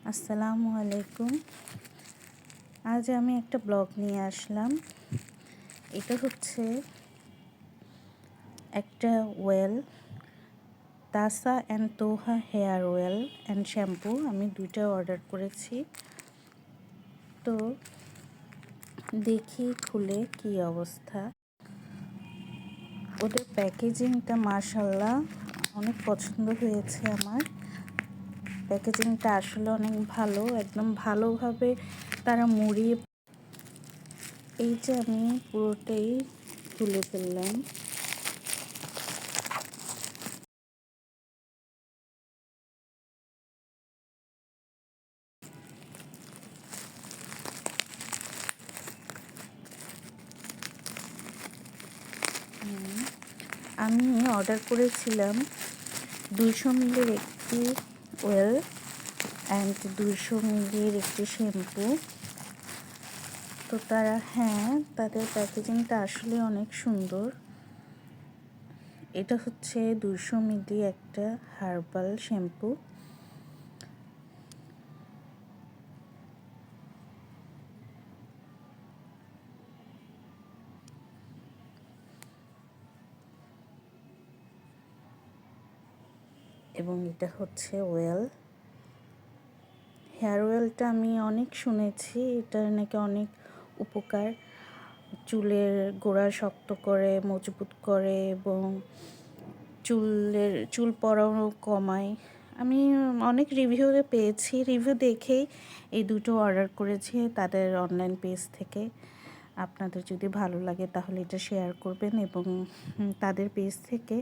আসসালামু আলাইকুম। আজ আমি একটা ব্লগ নিয়ে আসলাম। এটা হচ্ছে একটা ওয়েল, তাসা অ্যান্ড তোহা হেয়ার ওয়েল অ্যান্ড শ্যাম্পু। আমি দুইটা অর্ডার করেছি। তো দেখি খুলে কি অবস্থা। ওদের প্যাকেজিংটা মাশাআল্লাহ অনেক পছন্দ হয়েছে আমার। প্যাকেজিংটা আসলে অনেক ভালো, একদম ভালোভাবে তারা মুড়িয়ে। এই যে আমি পুরোটাই তুলে ফেললাম। আমি অর্ডার করেছিলাম 200 মিলির একটি ওয়েল অ্যান্ড 200 মিলির একটি শ্যাম্পু। তো তাদের প্যাকেজিংটা আসলে অনেক সুন্দর। এটা হচ্ছে 200 মিলি একটা হার্বাল শ্যাম্পু। এবং এটা হচ্ছে ওয়েল। হেয়ার অয়েলটা আমি অনেক শুনেছি, এটার নাকি অনেক উপকার। চুলের গোড়া শক্ত করে, মজবুত করে এবং চুল পড়াও কমায়। আমি অনেক রিভিউ পেয়েছি, রিভিউ দেখেই এই দুটো অর্ডার করেছি তাদের অনলাইন পেজ থেকে। আপনাদের যদি ভালো লাগে তাহলে এটা শেয়ার করবেন এবং তাদের পেজ থেকে